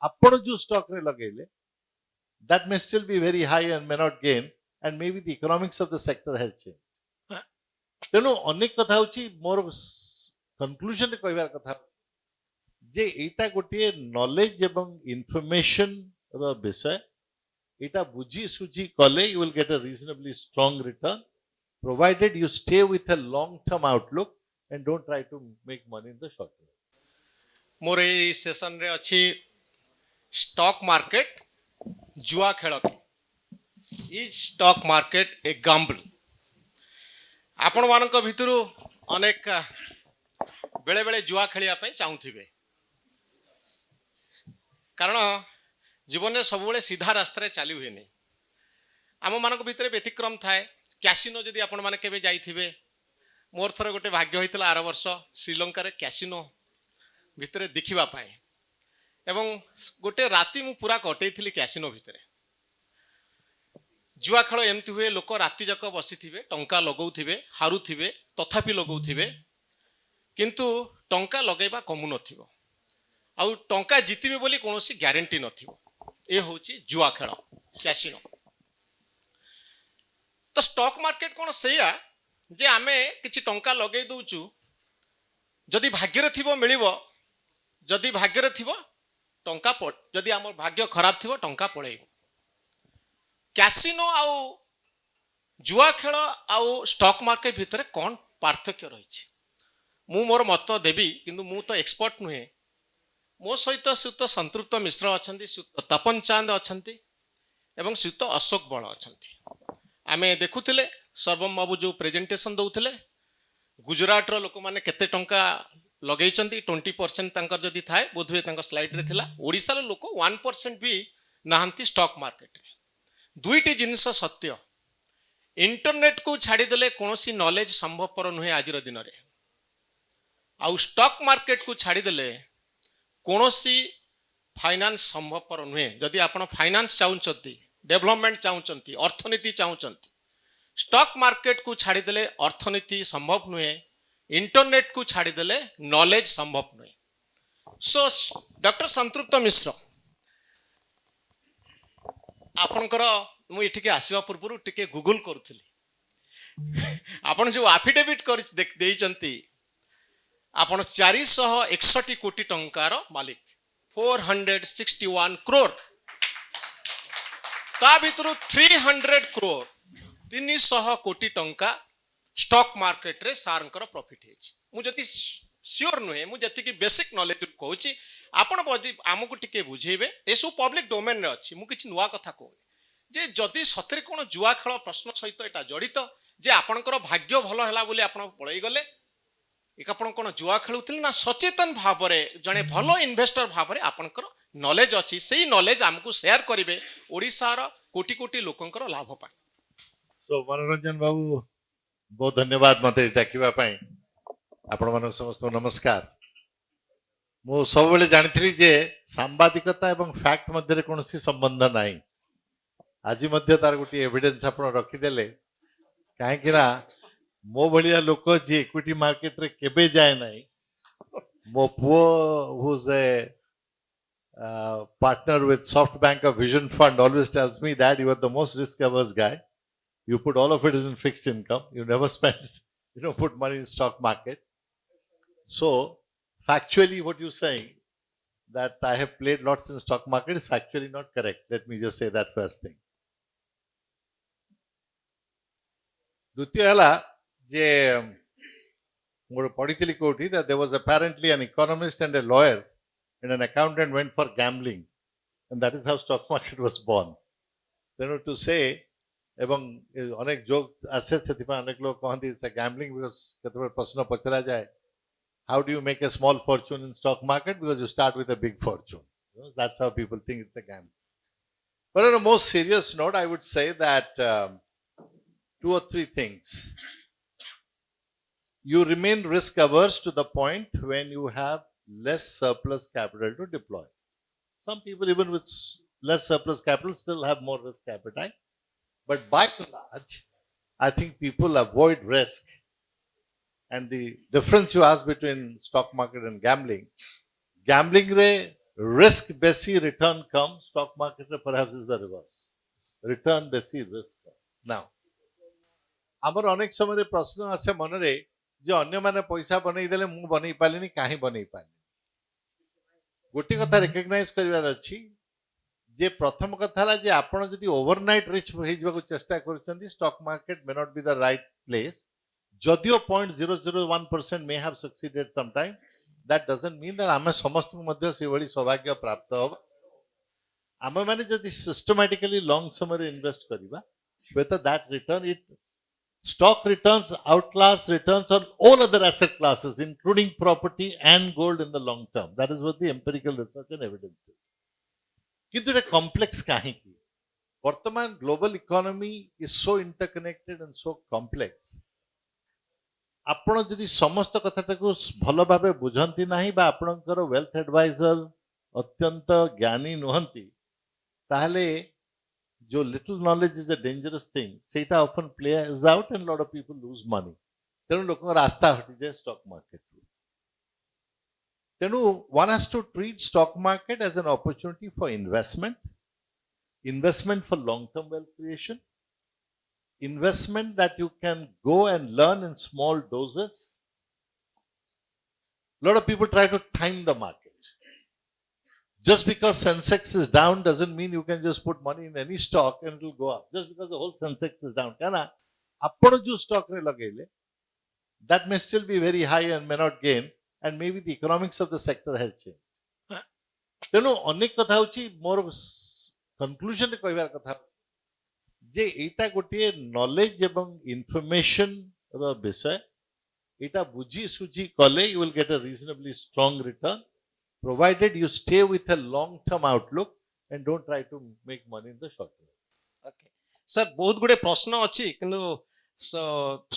आपण जो स्टॉक रे लगेले that may still be very high and may not gain, and maybe the economics of the sector has changed. ତେଣୁ ଅନେକ କଥା ହଉଛି ମୋର କନକ୍ଲୁଜନ ରେ କହିବାର କଥା ଯେ ଏଇଟା ଗୋଟିଏ ନଲେଜ ଏବଂ ଇନଫର୍ମେସନ ର ବିଷୟ ଏଇଟା ବୁଝି ସୁଝି କଲେ you will get a reasonably strong return provided you stay with a long term outlook and don't try to make money in the short term. More A session रे अछि स्टॉक मार्केट जुआ खेल की is stock market A Gamble आपण मानक भितरु अनेक बेले बेले जुआ खेलिया पई चाहुथिबे कारण जीवन में सब बेले सीधा रास्ता रे चाली हुए नहीं आम मानक भितर व्यतिक्रम थाए कैसीनो जदि आपण माने केबे जाइथिबे मोर थर गोटे भाग्य होइतला आर वर्ष श्रीलंका रे कैसीनो भितर देखिबा पाए एवं गोटे राति मु पूरा कटैथिली कैसीनो भितर जुआ खेल एमती हुए लोक राति जाक बसिथिबे टंका लगौथिबे हारुथिबे तथापि लगौथिबे किंतु टंका लगेबा कमु नथिबो आउ टंका जितिबे बोली कोनोसी ग्यारंटी नथिबो ए होची जुआ खेल कैसीनो तो स्टॉक मार्केट कोन सेया जे आमे किछि टंका लगै दउचु जदि भाग्य रे थिबो मिलिबो जदि भाग्य रे थिबो टंका जदि आम भाग्य खराब थिबो टंका पळेइबो कैसीनो आउ जुआ खेल आउ स्टॉक मार्केट भितर कौन पार्थक्य रही मु मोर मत देवी किंतु मु तो एक्सपर्ट नुहे मो सहित श्रीयुत संतृप्त मिश्र अच्छा श्रीयुत तपन चांद अच्छा एवं श्रीयुत अशोक बल अच्छा आमे देखुले सर्वम बाबू जो प्रेजेंटेशन दौले गुजरात लोक मैंने केते टंका लगे 20% जदि थाए बोधुए स्लाइड रे थिला ओडिशा लोक 1% भी नहांती स्टॉक मार्केट दुईटी जिनिस सत्य इंटरनेट को छाड़ीदे कौन नॉलेज संभवपर नुहे आज दिन में आउ स्टॉक मार्केट को छाड़ीदे कौन फाइनान्स संभवपर नुहे जदि आप फाइनान्स चाहते डेवलपमेंट चाहते अर्थनीति चाहते स्टॉक मार्केट को छाड़ीदे अर्थनीति संभव नुहे इंटरनेट को छाड़ीदे नॉलेज संभव नुहे सो डॉक्टर संतृप्त मिश्र आपणकर मुझे आसवा पूर्व टिके गूगल करुली आपण जो आफिडेविट कर आपण 461 कोटी टंकार मालिक 461 करोड़ ता भितर 300 करोड़ 300 कोटी टंका स्टॉक मार्केट रे सारंकर प्रॉफिट है श्योर नुहे मुझे बेसिक नॉलेज कहूँ आपण आमको टिके बुझेबे ए सब पब्लिक डोमेन रे अछि मु किछि नुवा कथा कहूनी जे जदि सतरे कोन जुआ खेल प्रश्न सहित एटा जड़ित जे आपणकर भाग्य भल हैला बोली आपण पळई गले एक आपण कोन जुआ खेलुथिल ना सचेतन भाव रे जने भलो इन्वेस्टर भाव रे आपणकर नॉलेज अछि सेही नॉलेज हमकु शेयर करिवे ओडिसा रो कोटी कोटी लोकंकर लाभ पाए सो मनोरंजन बाबू बहुत धन्यवाद मते डाकिबा पई आपण मन समस्त नमस्कार मु सब बेले जानिथिली जे सांबादिकता एवं फैक्ट मध्य कौन संबंध नाही आज तार गोटे एविडेंस आप रखीदे कहीं मो भाया लोक जी इक्विटी मार्केट रे केबे जाए नहीं मो पुओ who's a partner with SoftBank of Vision Fund always tells me that you are the most risk averse guy you put all of it in fixed income you never spend you don't put money in stock market so factually what you're saying that I have played lots in stock market is factually not correct. Let me just say that first thing. द्वितीय हला जे मोर पढ़ितली कोठी that there was apparently an economist and a lawyer and an accountant went for gambling and that is how stock market was born. Then to say एवं अनेक joke आसे सेतिपा अनेक लोग कहंती it's a gambling because केतबे प्रश्न पचरा जाए how do you make a small fortune in stock market? Because you start with a big fortune. You know, that's how people think it's a gamble. But on a more serious note, I would say that 2 or 3 things. You remain risk averse to the point when you have less surplus capital to deploy. Some people even with less surplus capital still have more risk appetite. But by and large, I think people avoid risk. And the difference you ask between stock market and gambling re risk besi return comes, stock market perhaps is the reverse. Return besi risk. Now, ଆମର ଅନେକ ସମୟରେ ପ୍ରଶ୍ନ ଆସେ ମନରେ ଯେ ଅନ୍ୟମାନେ ପଇସା ବନେଇ ଦେଲେ ମୁଁ ବନେଇ ପାରିଲିନି, କାହିଁ ବନେଇ ପାରିଲି? ଗୋଟେ କଥା ରେକଗ୍ନାଇଜ କରିବାର ଅଛି ଯେ ପ୍ରଥମ କଥା ହେଲା ଯେ ଆପଣ ଯଦି ଓଭରନାଇଟ୍ ରିଚ୍ ହେଇଯିବାକୁ ଚେଷ୍ଟା କରୁଛନ୍ତି, stock market may not be the right place. ଯଦିଓ 0.001% may have succeeded sometime, that doesn't mean that ଆମେ ସମସ୍ତଙ୍କୁ ମଧ୍ୟ ସେଭଳି ସୌଭାଗ୍ୟ ପ୍ରାପ୍ତ ହବ. ଆମେମାନେ ଯଦି ସିଷ୍ଟମାଟିକାଲି ଲଙ୍ଗ ସମୟରେ ଇନଭେଷ୍ଟ କରିବା, ହୁଏତ that return, stock returns outclass returns on all other asset classes, including property and gold in the long term. That is what the empirical research and evidence is. କିନ୍ତୁ ଏଟା କମ୍ପ୍ଲେକ୍ସ କାହିଁକି? ବର୍ତ୍ତମାନ global economy is so interconnected and so complex. ଆପଣ ଯଦି ସମସ୍ତ କଥାଟାକୁ ଭଲ ଭାବେ ବୁଝନ୍ତି ନାହିଁ ବା ଆପଣଙ୍କର ୱେଲ୍ଥ ଆଡଭାଇଜର ଅତ୍ୟନ୍ତ ଜ୍ଞାନୀ ନୁହନ୍ତି, ତାହେଲେ जो little knowledge is a dangerous thing, ସେଇଟା often plays out and a lot of people lose money. ତେଣୁ ଲୋକଙ୍କ ରାସ୍ତା ହଟିଯାଏ stock market ରୁ. ତେଣୁ one has to treat stock market as an opportunity for investment for long-term wealth creation, investment that you can go and learn in small doses. A lot of people try to time the market. Just because Sensex is down doesn't mean you can just put money in any stock and it will go up. Just because the whole Sensex is down. Kana, apno jo stock re lagaile, that may still be very high and may not gain, and maybe the economics of the sector has changed. ତେଣୁ ଅନେକ କଥା ହଉଛି ମୋର conclusion ରେ କହିବାର କଥା ଯେ ଏଇଟା ଗୋଟିଏ ନଲେଜ ଏବଂ ଇନଫର୍ମେସନ ର ବିଷୟ. ଏଇଟା ବୁଝି ସୁଝି କଲେ you will get a reasonably strong return, provided you stay with a long-term outlook and don't try to make money in the short term. Okay sir, ବହୁତ ଗୁଡେ ପ୍ରଶ୍ନ ଅଛି କିନ୍ତୁ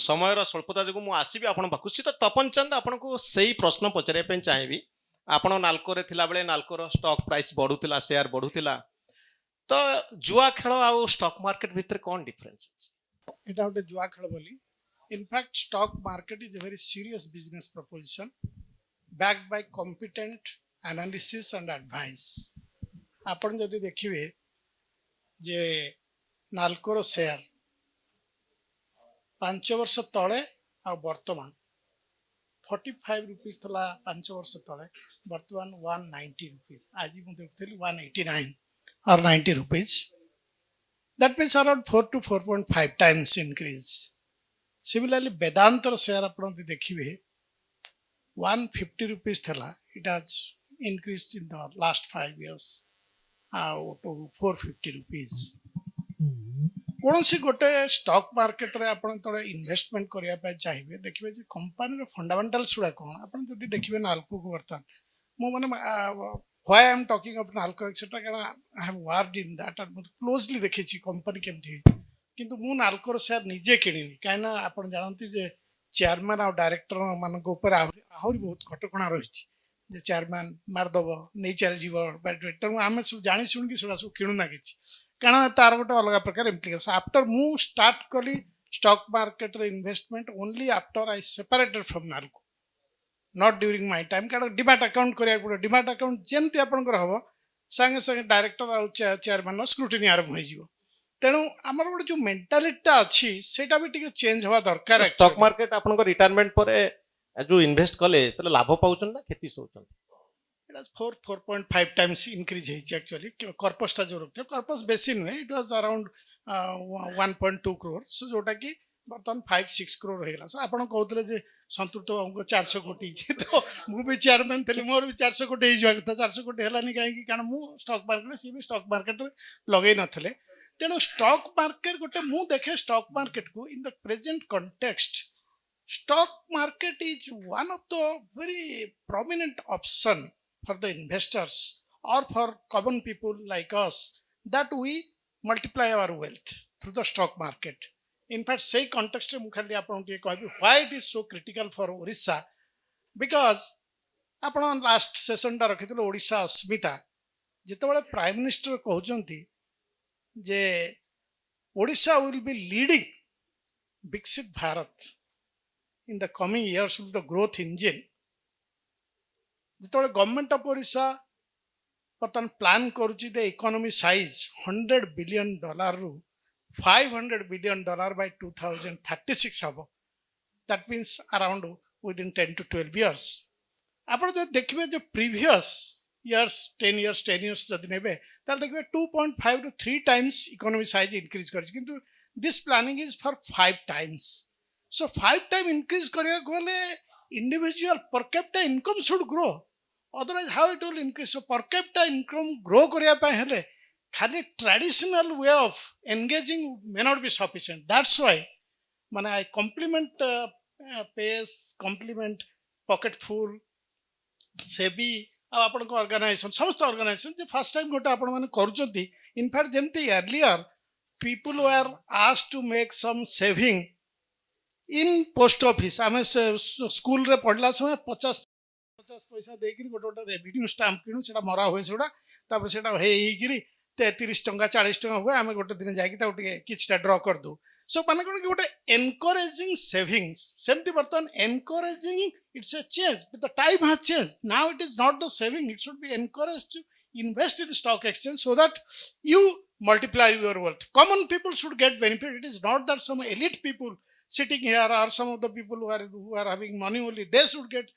ସମୟର ସ୍ୱଳ୍ପତା ଯୋଗୁଁ ମୁଁ ଆସିବି ଆପଣଙ୍କ ପାଖକୁ. ତ ତପନ ଚନ୍ଦ, ଆପଣଙ୍କୁ ସେଇ ପ୍ରଶ୍ନ ପଚାରିବା ପାଇଁ ଚାହିଁବି. ଆପଣ ନାଲକୋରେ ଥିଲାବେଳେ ନାଲକୋର ଷ୍ଟକ୍ ପ୍ରାଇସ୍ ବଢୁଥିଲା, ସେୟାର ବଢୁଥିଲା, ତ ଜୁଆ ଖେଳ ଆଉ ଷ୍ଟକ୍ ମାର୍କେଟ ଭିତରେ କ'ଣ ଡିଫରେନ୍ସ ଅଛି? এটা ଗୋଟେ ଜୁଆ ଖେଳ ବୋଲି. In fact stock market is a very serious business proposition backed by competent analysis and advice. ଆପଣ ଯଦି ଦେଖିବେ ଯେ ନାଲକୋର ସେୟାର 5 ବର୍ଷ ତଳେ ଆଉ ବର୍ତ୍ତମାନ 45 रुपीज ଥିଲା 5 ବର୍ଷ ତଳେ, ବର୍ତ୍ତମାନ 190 रुपीज. ଆଜି ମୁଁ ଦେଖୁଥିଲି 189 or 90 rupees. That means around 4 to 4.5 times increase. Similarly, Vedantର share ଆପଣ ଯଦି ଦେଖିବେ 150 rupees ଥିଲା, it has increased in the last 5 years to 450 rupees. କୌଣସି ଗୋଟେ ଷ୍ଟକ୍ ମାର୍କେଟରେ ଆପଣ ଯେତେବେଳେ ଇନଭେଷ୍ଟମେଣ୍ଟ କରିବା ପାଇଁ ଚାହିଁବେ, ଦେଖିବେ ଯେ କମ୍ପାନୀର ଫଣ୍ଡାମେଣ୍ଟାଲ୍ସ ଗୁଡ଼ା କ'ଣ. ଆପଣ ଯଦି ଦେଖିବେ ନାଲକୋକୁ ବର୍ତ୍ତମାନ, ମୁଁ ମାନେ why I am talking of NALCO etcetera, କାରଣ I have worked in that and ମୁଁ କ୍ଲୋଜଲି ଦେଖିଛି କମ୍ପାନୀ କେମିତି ହେଇଛି. କିନ୍ତୁ ମୁଁ ନାଲକୋର ସେୟାର ନିଜେ କିଣିନି, କାହିଁକିନା ଆପଣ ଜାଣନ୍ତି ଯେ ଚେୟାରମ୍ୟାନ୍ ଆଉ ଡାଇରେକ୍ଟର ମାନଙ୍କ ଉପରେ ଆହୁରି ବହୁତ କଟକଣା ରହିଛି. ଯେ ଚେୟାରମ୍ୟାନ୍ ମାରିଦେବ, ନେଇ ଚାଲିଯିବ, ତେଣୁ ଆମେ ସବୁ ଜାଣି ଶୁଣିକି ସେଗୁଡ଼ା ସବୁ କିଣୁନା କିଛି, କାରଣ ତାର ଗୋଟେ ଅଲଗା ପ୍ରକାର ଇମ୍ପ୍ଲିକେସନ୍. ଆଫ୍ଟର ମୁଁ ଷ୍ଟାର୍ଟ କଲି ଷ୍ଟକ୍ ମାର୍କେଟରେ investment only after I separated from NALCO, not during my time. କାରଣ ଡିମାଟ୍ ଆକାଉଣ୍ଟ କରିବାକୁ ପଡ଼ିବ. ଡିମାଟ୍ ଆକାଉଣ୍ଟ ଯେମିତି ଆପଣଙ୍କର ହେବ, ସାଙ୍ଗେ ସାଙ୍ଗେ ଡାଇରେକ୍ଟର ଆଉ ଚେୟାରମ୍ୟାନ୍ର ସ୍କ୍ରୁଟିନି ଆରମ୍ଭ ହେଇଯିବ. ତେଣୁ ଆମର ଗୋଟେ ଯୋଉ ମେଣ୍ଟାଲିଟିଟା ଅଛି ସେଇଟା ବି ଟିକେ ଚେଞ୍ଜ ହେବା ଦରକାର. ଷ୍ଟକ୍ ମାର୍କେଟ ଆପଣଙ୍କ ରିଟାୟାରମେଣ୍ଟ ପରେ ଯୋଉ ଇନଭେଷ୍ଟ କଲେ, ତାହେଲେ ଲାଭ ପାଉଛନ୍ତି ନା କ୍ଷତି ସହୁଛନ୍ତି? এটা 4.5 টাইমস ইনক্রিজ হয়েছে অ্যাকচুয়ালি. কর্পসটা ଯୋଉ ରଖିଥିଲେ, କର୍ପସ୍ ବେଶୀ ନୁହେଁ, ଇଟ୍ ୱାଜ୍ ଆରାଉଣ୍ଡ 1.2 crore, ଯୋଉଟା କି ବର୍ତ୍ତମାନ 5-6 crore ହେଇଗଲା. ଆପଣ କହୁଥିଲେ ଯେ ସନ୍ତୁଷ୍ଟ ବାବୁଙ୍କ 400 କୋଟି, ତ ମୁଁ ବି ଚେୟାରମ୍ୟାନ୍ ଥିଲି, ମୋର ବି 400 କୋଟି ହେଇଯିବା କଥା. 400 କୋଟି ହେଲାନି କାହିଁକି? କାରଣ ମୁଁ ଷ୍ଟକ୍ ମାର୍କେଟରେ, ସିଏ ବି ଷ୍ଟକ୍ ମାର୍କେଟରେ ଲଗେଇ ନଥିଲେ. ତେଣୁ ଷ୍ଟକ୍ ମାର୍କେଟ ଗୋଟେ, ମୁଁ ଦେଖେ ଷ୍ଟକ୍ ମାର୍କେଟକୁ in the present context, stock market is one of the very prominent option for the investors or for common people like us, that we multiply our wealth through the stock market. In fact, say context mu khali apan ke କହିବି why it is so critical for Odisha, because ଆପଣ last ସେସନଟା ରଖିଥିଲେ ଓଡ଼ିଶା ଅସ୍ମିତା, ଯେତେବେଳେ Prime minister କହୁଛନ୍ତି ଯେ Odisha will be leading ବିକଶିତ Bharat in the coming years with the growth engine, ଯେତେବେଳେ government of Odisha ବର୍ତ୍ତମାନ plan କରୁଛି ଦ ଇକୋନୋମି ସାଇଜ୍ $100 ବିଲିୟନ ରୁ $500 ବିଲିୟନ ବାଇ 2036 ହେବ। That means around within 10 to 12 years। ଆପଣ ଯଦି ଦେଖିବେ ଯେ ପ୍ରିଭିୟସ୍ ଇୟର୍ସ 10 years ଯଦି ନେବେ ତାହେଲେ ଦେଖିବେ 2.5 to 3 times economy size increase କରିଛି, କିନ୍ତୁ this planning is for 5 times। So 5 time increase କରିବାକୁ ହେଲେ individual per capita income should grow, otherwise how it will increase. So per capita income grow କରିବା ପାଇଁ ହେଲେ ଖାଲି traditional way of engaging may not be sufficient. That's why ମାନେ I complement pace, complement pocket full, SEBI ଆଉ ଆପଣଙ୍କ organisation, ସମସ୍ତ organisation ଯେ first time ଗୋଟେ ଆପଣମାନେ କରୁଛନ୍ତି। ଇନଫ୍ୟାକ୍ଟ ଯେମିତି earlier people were asked to make some saving in post office. ଆମେ ସ୍କୁଲରେ ପଢ଼ିଲା ସମୟ 50 ପଇସା ଦେଇକିରି ଗୋଟେ ଗୋଟେ ରେଭିନ୍ୟୁ ଷ୍ଟାମ୍ପ କିଣୁ, ସେଟା ମରା ହୁଏ ସେଗୁଡ଼ା, ତାପରେ ସେଟା ହେଇକିରି 30 ଟଙ୍କା 40 ଟଙ୍କା ହୁଏ। ଆମେ ଗୋଟେ ଦିନ ଯାଇକି ତାକୁ ଟିକେ କିଛିଟା ଡ୍ର କରିଦେଉ। ସୋ ମାନେ କ'ଣ କି ଗୋଟେ ଏନକରେଜିଂ ସେଭିଙ୍ଗସ୍, ସେମିତି ବର୍ତ୍ତମାନ encouraging it's a change, the time has change. Now it is not the saving, it should be encourage to invest in stock exchange so that you multiply your wealth. Common people should get benefit. It is not that some elite people sitting here or some of the people who are having money only, they should get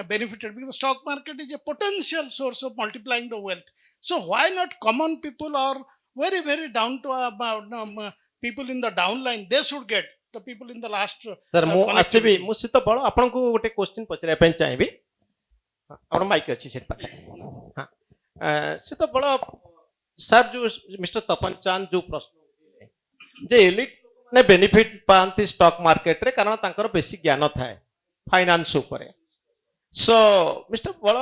benefited, because the stock market is a potential source of multiplying the wealth. So why not common people or very very down to people in the downline, they should get, the people in the last sir मु आसीबी connectivity. मु सित बळ आपन को गोटे question पचरा पय चाहेबी। आपण माइक अछि सेट पाखे। हां सित बळ सर जो मिस्टर तपन चांद जो प्रश्न जे एलिट ने बेनिफिट पांती स्टॉक मार्केट रे, कारण तांकर बेसी ज्ञान थाए फाइनेंस ऊपर। सो मिस्टर बळ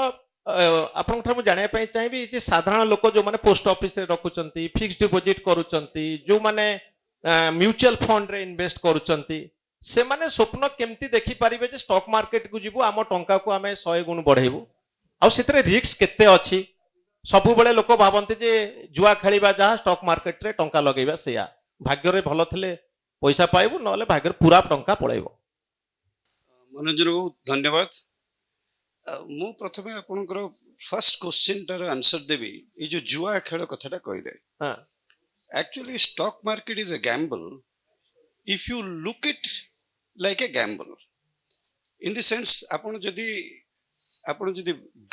आपण ठा मु जानिया पय चाहेबी जे साधारण लोक जो माने पोस्ट ऑफिस रे रखुचंती, फिक्स्ड डिपॉजिट करूचंती, जो माने म्यूचुअल फंड रे इन्वेस्ट करूचंती, से माने स्वप्न केमती देखि परिबे जे स्टॉक मार्केट को जिवु, आम टंका को आमे 100 गुण बढ़ेबु, आ सेतरे रिस्क केते अछि। सबु बेले लोक भाबंती जे जुआ खेलिबा जहा स्टॉक मार्केट रे टंका लगेबा सेया, भाग्य रे भलो थिले पैसा पाइबु, नले भाग्य रे पूरा टंका पळेबो। मनोज बहुत धन्यवाद। मु प्रथमे आपनकर फर्स्ट क्वेश्चन टार आंसर देबी। ये जो जुआ खेल कथाटा कहले, हां actually stock market is a gamble if you look it like a gamble in the sense आपण जदी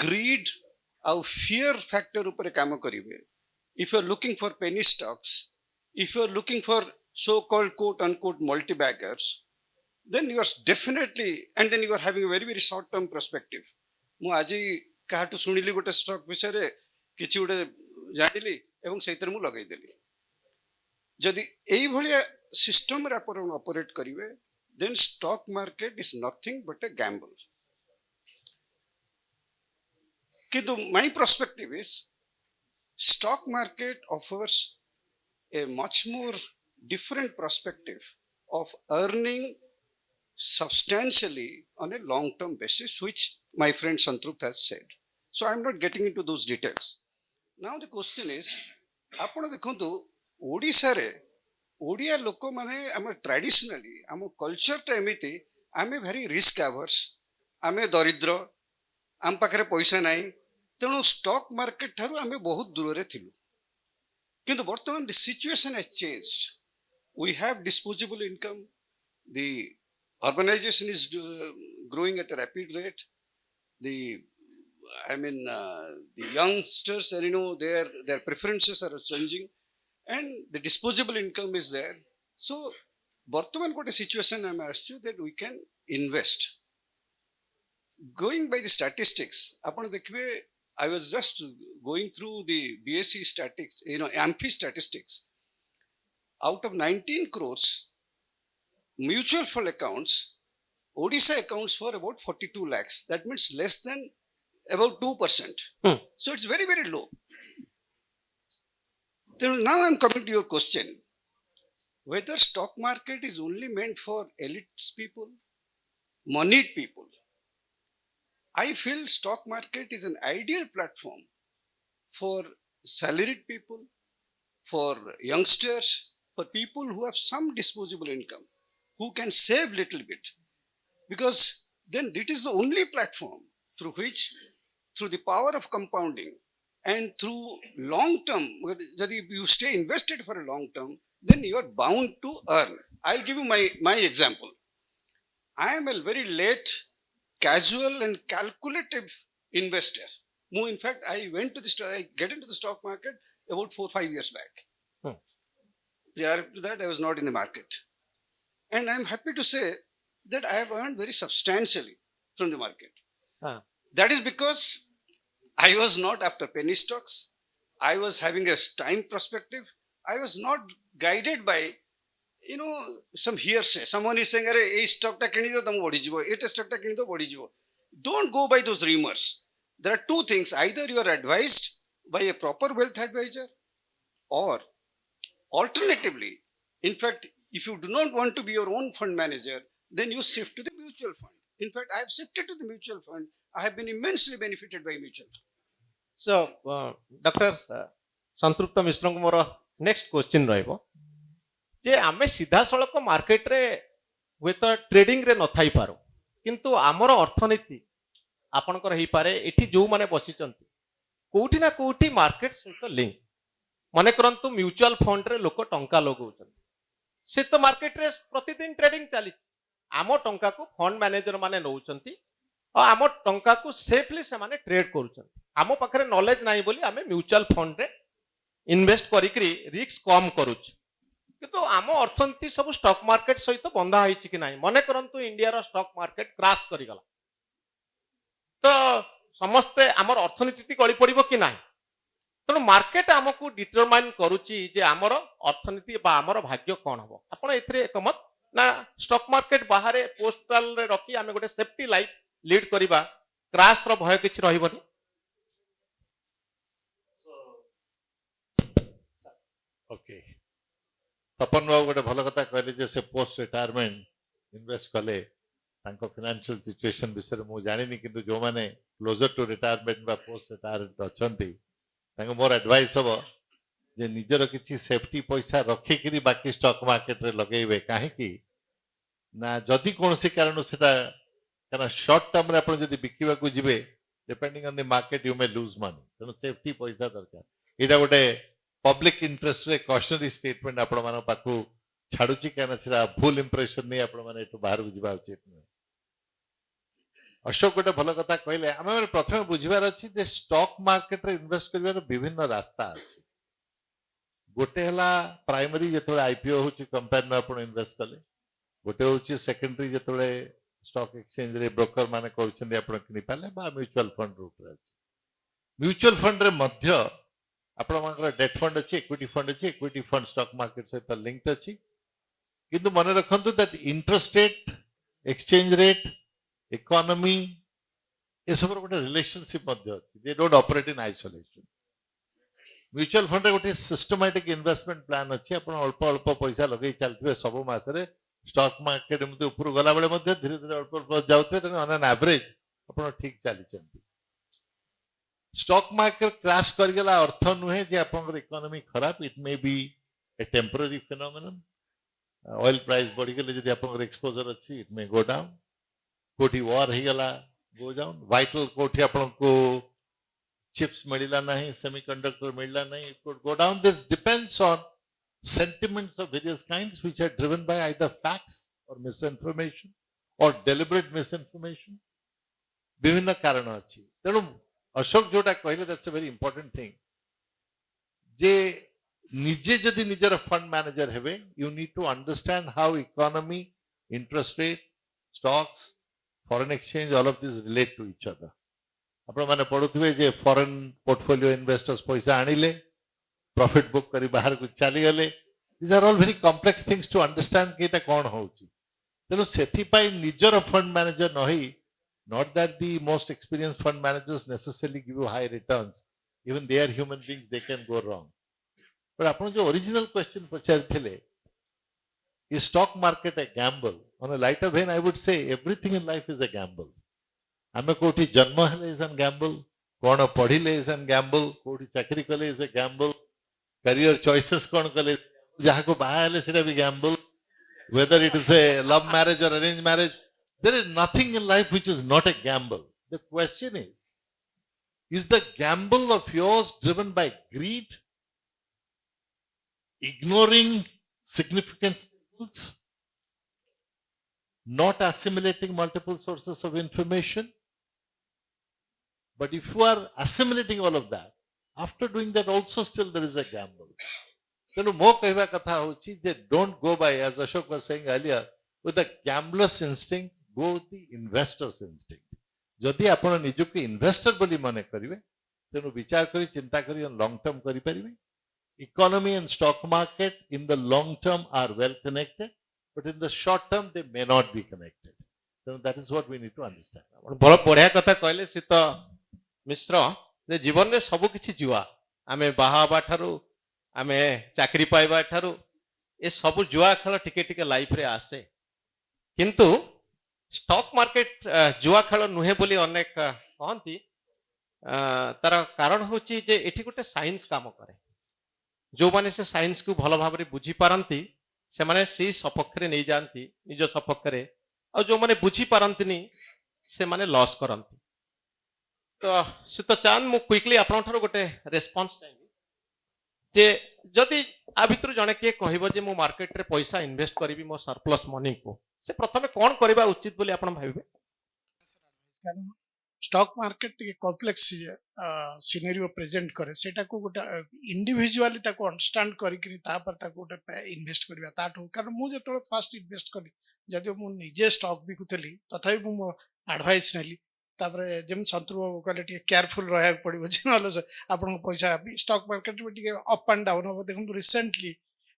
ग्रीड आउ फियर फैक्टर ऊपर काम करिवे, if you are looking for penny stocks, if you are looking for so called quote unquote multi baggers, then you are definitely, and then you are having a very very short term perspective। मु आज काटू सुनिली गोटे stock विषय रे किछि गोटे जानिली एवं सेतर मु लगै देली। जदि एई भलिया सिस्टम रे आपण ऑपरेट करिवे, then stock market is nothing but a gamble। किंतु my perspective is stock market offers a much more different perspective of earning substantially on a long term basis, which my friend Santrupta has said। So I am not getting into those details। Now the question is, आपण देखंतु ओडिसा रे ओडिया लोक माने हम traditionally हम culture टा एमिति आमे very risk averse, आमे दरिद्र, आम पाखरे पैसा नाही, तेणु स्टॉक मार्केट ठारू आमे बहुत दूर रे थिलु। किंतु वर्तमान the situation has changed। We have disposable income, the urbanization is growing at a rapid rate, the youngsters are, their preferences are changing, and the disposable income is there। So ବର୍ତ୍ତମାନ ଗୋଟେ situation ଆମେ ଆସିଛୁ that we can invest। Going by the statistics, ଆପଣ ଦେଖିବେ, I was just going through the BSc statistics, AMFI statistics। Out of 19 crores mutual fund accounts, Odisha accounts for about 42 lakhs। That means less than about 2%। So it's very very low। Now I'm coming to your question, whether stock market is only meant for elite people, moneyed people। I feel stock market is an ideal platform for salaried people, for youngsters, for people who have some disposable income, who can save little bit, because then it is the only platform through which, through the power of compounding, and through long term, if you stay invested for a long term, then you are bound to earn. I'll give you my example. I am a very late, casual and calculative investor. In fact, I get into the stock market about 4-5 years back. Hmm. Prior to that, I was not in the market. And I'm happy to say that I have earned very substantially from the market. Huh. That is because I was not after penny stocks. I was having a time perspective. I was not guided by, some hearsay. Someone is saying, "Arey, ei stock ta kini do tamu badi jibo. Eta stock ta kini do badi jibo." Don't go by those rumors. There are two things. Either you are advised by a proper wealth advisor, or alternatively, in fact, if you do not want to be your own fund manager, then you shift to the mutual fund. In fact, I have shifted to the mutual fund. I have been immensely benefited by mutual fund. So, Dr. संतृप्त मिश्र को मोर next question रहिबो जे आमे सीधा सड़क market रे हुए तो trading रे न थाई पारो किंतु आमर अर्थनीति आपनकर हेई पारे एठी जो माने बसिचंती कोठी ना कोठी मार्केट सहित लिंक मने करंतु म्यूचुअल फंड रे लोक टंका लगौचंती से तो मार्केट रे प्रतिदिन ट्रेडिंग चली आम टंका को फंड मैनेजर माने नौचंती और आम टंका को सेफली से माने ट्रेड करूचंती आम पाखरे नॉलेज नाही बोली आमे म्यूचुअल फंड रे इन्वेस्ट करिकरी रिस्क कम करूच किंतु आम अर्थनीति सब स्टॉक मार्केट सहित बंधा होईछि कि नाही मने करंतु इंडिया रो स्टॉक मार्केट क्रैश करि गला तो समस्ते आमर अर्थनीति गଳି पड़िबो कि नाही तो मार्केट आमको डिटरमाइन करूची जे आमर अर्थनीति बा आमर भाग्य कोन हबो आपण एथरे एकमत ना स्टॉक मार्केट बाहर पोस्टल रे रखी आमे गोटे सेफ्टी लाइफ लीड करिबा क्रैश रो भय किछि रहिबोनी ओके तपन बाबू गोटे भल कथा कहले जे से पोस्ट रिटायरमेंट इन्वेस्ट कले तांको फाइनेंशियल सिचुएशन विषय मु जानिनी किंतु जो माने क्लोजर टू रिटायरमेंट बा पोस्ट रिटायरमेंट अछंती तांको मोर एडवाइस हबो जे निजर किछि सेफ्टी पैसा रखि किरी बाकी स्टॉक मार्केट रे लगेइबे काहे कि ना जदि कोनसी कारण सेटा कारण शॉर्ट टर्म रे आपण जदि बिकिबा को जिवे depending on the market you may lose money तनो सेफ्टी पैसा दरकार एटा गोटे पब्लिक इंटरेस्ट रे कॉशनरी स्टेटमेंट आपण मानो पाखु छाडुची काना छिरा भूल इंप्रेशन नै आपण माने एटु बाहर को जिबा उचित नै अशोक गोटे भल कथा कहले आमे माने प्रथम बुझिबार अछि जे स्टॉक मार्केट रे इन्वेस्ट करिवार विभिन्न रास्ता अछि गोटे हला प्राइमरी जेतोळे आईपीओ होची कंपनी में आपण इन्वेस्ट कले गोटे होची सेकेंडरी जेतोळे स्टॉक एक्सचेंज रे ब्रोकर माने करूछन्ती आपण किनि पाले बा म्यूचुअल फंड रूट रे अछि म्यूचुअल फंड रे मध्य आपण डेट फंड अच्छी इक्विटी फंड स्टॉक मार्केट सहित लिंक्ड अच्छी किंतु मन रखंतु that interest rate exchange rate economy ये सब गोटे रिलेशनशिप मध्य अच्छी they don't operate in isolation mutual fund रे गोटे सिस्टमैटिक इन्वेस्टमेंट प्लान अच्छी आपण अल्प अल्प पैसा लगे चलथिबे सब मासरे स्टॉक मार्केट मते ऊपर गला बेले मध्य धीरे धीरे अल्प अल्प जाउथिबे तने ऑन एन एवरेज आपण ठीक चली चंती स्टॉक मार्केट क्रैश कर गला अर्थ नुहे जे आपन इकोनॉमी खराब it may be A temporary phenomenon oil price बढ़ी गले जदि आपन एक्सपोजर अछि इट मे गो डाउन कोठी वॉर हे गला गो डाउन वाइटल कोठी आपन को चिप्स मिलला नहीं सेमीकंडक्टर मिलला नहीं it could go down this depends on sentiments of various kinds which are driven by either facts or misinformation or deliberate misinformation विभिन्न कारण अछि तेनु अशोक जोटा कहले that's a very important thing जे निजे जदि निजर फंड मैनेजर हेबे you need to understand how economy interest rate stocks foreign exchange all of this relate to each other आपण माने पढुथिबे जे फॉरेन पोर्टफोलियो इन्वेस्टर्स पैसा आनिले प्रॉफिट बुक करी बाहर को चली गले these are all very complex things to understand कि एटा कोन होउची तेनु सेथि पाई निजर फंड मैनेजर नही not that the most experienced fund managers necessarily give you high returns even they are human beings they can go wrong but apun jo original question pacharthile is stock market a gamble on a lighter vein I would say everything in life is a gamble ame koti janma hele is a gamble kon padhile is a gamble koti chakri kale is a gamble career choices kon kale jaha ko baha hele seta bi gamble whether it is a love marriage or arranged marriage. There is nothing in life which is not a gamble. The question is, Is the gamble of yours driven by greed, ignoring significant signals, not assimilating multiple sources of information? But if you are assimilating all of that, after doing that also still there is a gamble. ତେଣୁ ମୋ କହିବା କଥା ହେଉଛି ଯେ don't go by, as Ashok was saying earlier, with the gambler's instinct, go with the investor's instinct. ଯଦି ଆପଣ ନିଜକୁ investor ବୋଲି ମନେ କରିବେ ତେଣୁ ବିଚାର କରି ଚିନ୍ତା କରି ଲଙ୍ଗ ଟର୍ମ କରିପାରିବେ. Economy and stock market in the long term are well connected, but in the short term they may not be connected. So that is what we need to understand. ଭଲ ବଢିଆ କଥା କହିଲେ ଶୀତ ମିଶ୍ର ଯେ ଜୀବନରେ ସବୁ କିଛି ଜୁଆ. ଆମେ ବାହା ହେବା ଠାରୁ ଆମେ ଚାକିରି ପାଇବା ଠାରୁ ଏ ସବୁ ଜୁଆ ଖେଳ ଟିକେ ଟିକେ ଲାଇଫରେ ଆସେ. କିନ୍ତୁ ଷ୍ଟକ୍ ମାର୍କେଟ ଜୁଆ ଖେଳ ନୁହେଁ ବୋଲି ଅନେକ କହନ୍ତି. ତାର କାରଣ ହେଉଛି ଯେ ଏଠି ଗୋଟେ ସାଇନ୍ସ କାମ କରେ. ଯୋଉମାନେ ସେ ସାଇନ୍ସକୁ ଭଲ ଭାବରେ ବୁଝିପାରନ୍ତି ସେମାନେ ସେଇ ସପକ୍ଷରେ ନେଇଯାଆନ୍ତି ନିଜ ସପକ୍ଷରେ, ଆଉ ଯୋଉମାନେ ବୁଝିପାରନ୍ତିନି ସେମାନେ ଲସ୍ କରନ୍ତି. ତ ଶୀତ ଚାନ୍ଦ ମୁଁ କ୍ୱିକଲି ଆପଣଙ୍କ ଠାରୁ ଗୋଟେ ରେସ୍ପନ୍ସ ଚାହିଁବି ଯେ ଯଦି ଆ ଭିତରୁ ଜଣେ କିଏ କହିବ ଯେ ମୁଁ ମାର୍କେଟରେ ପଇସା ଇନଭେଷ୍ଟ କରିବି ମୋ ସରପ୍ଲସ୍ ମନିକୁ, ସେ ପ୍ରଥମେ କ'ଣ କରିବା ଉଚିତ ବୋଲି ଆପଣ ଭାବିବେ? स्टॉक मार्केट टिके कॉम्प्लेक्स सिनेरियो प्रेजेंट करे सेटा को गोटे इंडिविजुअली ताको अंडरस्टैंड करिकरी तापर ताको गोटे इन्वेस्ट करबा ताठो. कारण मु जेतो फर्स्ट इन्वेस्ट करी जदि मु निजे स्टॉक बिकुतली तथापि मु एडवाइस नेली तापर जेम संतु कहले टिके केयरफुल रहया पड़िबो जे नले आपन पैसा स्टॉक मार्केट में टिके अप एंड डाउन हो. देखु रिसेंटली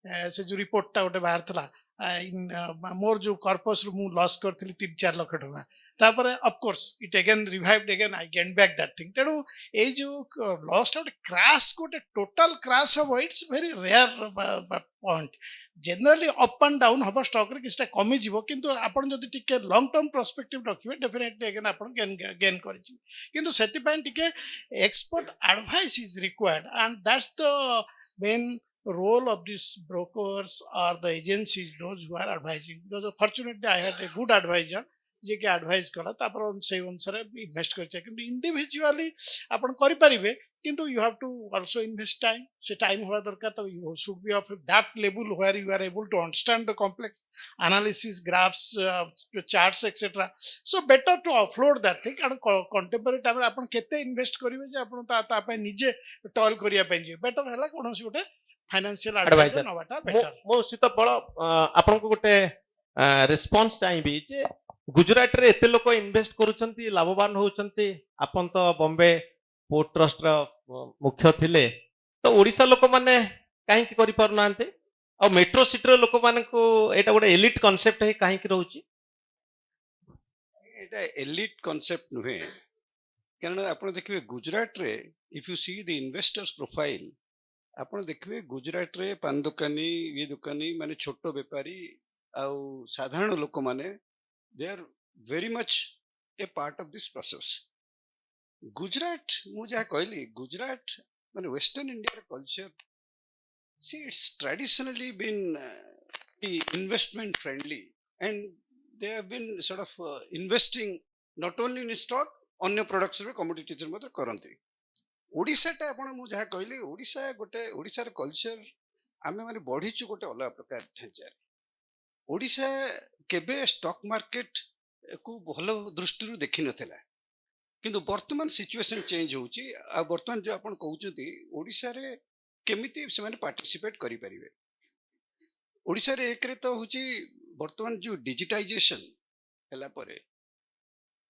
से जो रिपोर्ट टा गोटे बाहर थला मोर जो कर्पस रु मु लॉस करथली 3-4 लाख टका तापर of course it again revived again I gain back that thing. तेणु ए जो लॉस टा क्रैश गोटे टोटल क्रैश हो it's very rare point. Generally up and down हम स्टॉक रे किछटा कमी जीवो किंतु आपण जदी टिके लॉन्ग टर्म पर्सपेक्टिव रखिबे डेफिनेटली अगेन आपण गेन करिछि. किंतु सेति पय टिके expert advice is required and that's the main role of these brokers or the agencies those who are advising. Because fortunately I had a good advisor जे कि advice कला तापर से अनुसार इन्वेस्ट कर चाहिए. किंतु इंडिविजुअली आपण करि परिबे किंतु you have to also invest time. से टाइम होवा दरकार. तो you should be of that level where you are able to understand the complex analysis graphs charts etcetera. So better to upload that thing. कारण contemporary time रे आपण केते invest करिवे जे आपण ता पे निजे टॉल करिया पे जे बेटर हला कोनोसी गोटे फाइनेंशियल एडवाइजर नवाटा बेटर. मो शीत बळ आपनको गोटे रेस्पॉन्स चाहिबी जे गुजरात रे एते लोक इन्वेस्ट करूचंती लाभवान होउचंती. आपन तो बॉम्बे पोर्ट ट्रस्ट रा मुख्य थिले तो ओडिसा लोक माने काहे की करि पार नांते आ मेट्रो सिटी रे लोक माने को एटा गोटे एलिट कांसेप्ट है काहे की रहउची. एटा एलिट कांसेप्ट नुहे. कारण आपण देखिबे गुजरात रे if you see the investors profile आपण देखिबे गुजरात रे पान दुकानी ये दुकानी माने छोटो व्यापारी आउ साधारण लोक माने they are very much a part of this process. Gujarat मु जा कहली गुजरात माने western India culture see it's traditionally been investment friendly and they have been sort of investing not only in stock अन्य प्रोडक्ट्स रे कमोडिटीज रे करंती. ओडिशाटा आपण मु जहाँ कहली ओडिशा गोटे ओडिशार कल्चर आमे माने बढ़ीचु गोटे अलग प्रकार ढांचार. ओडिशा केबे स्टॉक मार्केट को भलो दृष्टि देखि नथिला किंतु वर्तमान सिचुएशन चेंज होउची. आ वर्तमान जो आपण कहउचंती ओडिशा रे केमिति से माने पार्टिसिपेट करि परिबे. ओडिशा रे एकरे तो होची वर्तमान जो डिजिटाइजेशन हला परे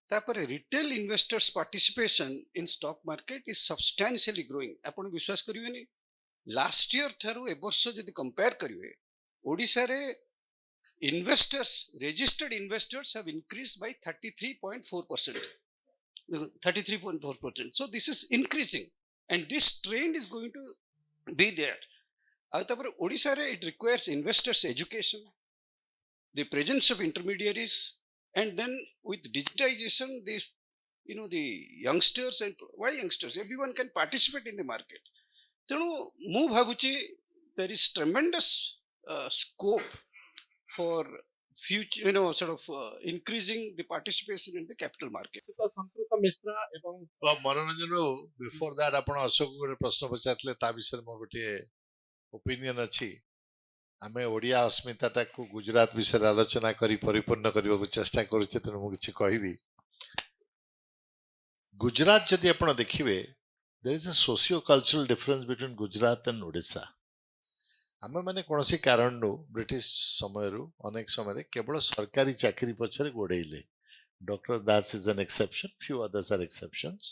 तापर retail investors participation in stock market is substantially growing. आपण विश्वास करिवेनी लास्ट ईयर थारु ए वर्ष जदि कंपेयर करिवे ओडिशा रे investors registered investors have increased by 33.4%. 33.4%. So this is increasing and this trend is going to be there. तापर ओडिशा रे it requires investors education, the presence of intermediaries, and then with digitization this the youngsters and why youngsters everyone can participate in the market. Tenu mu bhabuchi there is tremendous scope for future sort of increasing the participation in the capital market. संतृप्त ମିଶ୍ର ଏବଂ मनोरंजन बाबू before that आपण अशोक गोटे प्रश्न पचारले ता विषय मोर गोटे opinion अछि आमे ओडिया अस्मिताटा को गुजरात विषय आलोचना करी परिपूर्ण करबा को चेष्टा करूचे तेणु मु किछि कहबी गुजरात जदि आपण देखिबे there is a socio cultural difference between Gujarat and Odisha आमे माने कोनोसी कारण नु ब्रिटिश समयरु अनेक समय केवल सरकारी चाकरी पछरे गोडेइले doctor Das is an exception few others are exceptions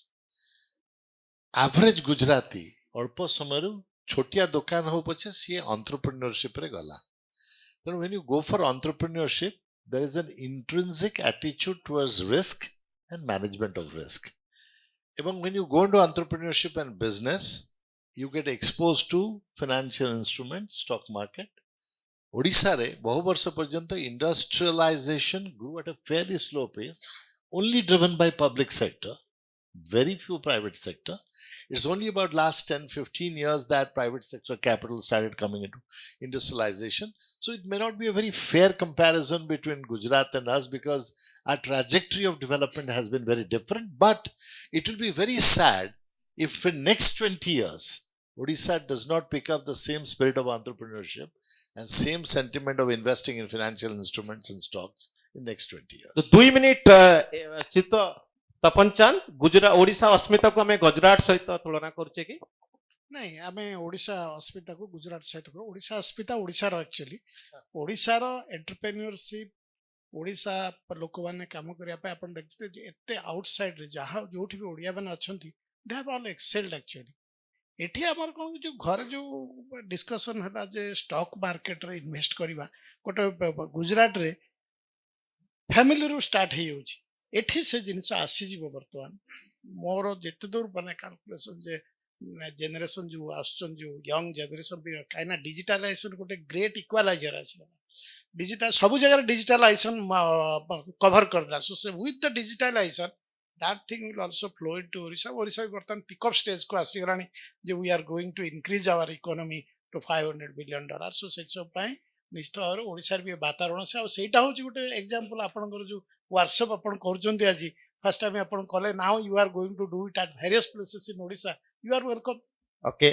average Gujarati अल्प समय छोटिया दुकान हो पछे सी एंटरप्रेन्योरशिप रे गला तेणु when you go for entrepreneurship there is an intrinsic attitude towards risk and management of risk even when you go into entrepreneurship and business you get exposed to financial instruments stock market odisha re bahu barsha parjanta industrialization grew at a fairly slow pace only driven by public sector very few private sector it's only about last 10-15 years that private sector capital started coming into industrialization so it may not be a very fair comparison between gujarat and us because our trajectory of development has been very different but it will be very sad if in next 20 years odisha does not pick up the same spirit of entrepreneurship and same sentiment of investing in financial instruments and stocks in next 20 years तो 2 minute स्थित तपन चांद गुजरात ओडिशा अस्मिता को हमें गुजरात सहित तुलना करछे कि ନାଇଁ ଆମେ ଓଡ଼ିଶା ଅସ୍ମିତାକୁ ଗୁଜୁରାଟ ସହିତ କରୁ ଓଡ଼ିଶା ଅସ୍ମିତା ଓଡ଼ିଶାର ଆକ୍ଚୁଆଲି ଓଡ଼ିଶାର ଏଣ୍ଟରପ୍ରେନ୍ୟୁରସିପ୍ ଓଡ଼ିଶା ଲୋକମାନେ କାମ କରିବା ପାଇଁ ଆପଣ ଦେଖିଥିବେ ଯେ ଏତେ ଆଉଟସାଇଡ୍ରେ ଯାହା ଯୋଉଠି ବି ଓଡ଼ିଆମାନେ ଅଛନ୍ତି ଦେ ହାଭ୍ ଅଲ୍ ଏକ୍ସେଲ୍ଡ ଆକ୍ଚୁଆଲି ଏଠି ଆମର କ'ଣ ଯୋଉ ଘରେ ଯୋଉ ଡିସ୍କସନ୍ ହେଲା ଯେ ଷ୍ଟକ୍ ମାର୍କେଟରେ ଇନଭେଷ୍ଟ କରିବା ଗୋଟେ ଗୁଜୁରାଟରେ ଫ୍ୟାମିଲିରୁ ଷ୍ଟାର୍ଟ ହେଇଯାଉଛି ଏଠି ସେ ଜିନିଷ ଆସିଯିବ ବର୍ତ୍ତମାନ ମୋର ଯେତେ ଦୂର ମାନେ କାଲକୁଲେସନ୍ ଯେ जेनरेशन जो आसुचन जो यंग जेनरेशन भी कहीं डिजिटालाइजेशन गोटे ग्रेट इक्वालाइजर आसला डिजिटल सब जगह डिजिटालाइजेशन कवर करदा so say with the digitalisation that thing will also flow into Odisha Odisha बर्तमान पिकअप स्टेज को आसी गलानी जे we are going to increase our economy to $500 billion so say सब पाई निश्चित भाव ओडिशा भी वातावरण से सेटा होची गोटे एग्जांपल आपनकर जो वर्कशॉप आपन करजंती आज फर्स्ट टाइम आपन कले now you are going to do it at various places in Odisha you are welcome okay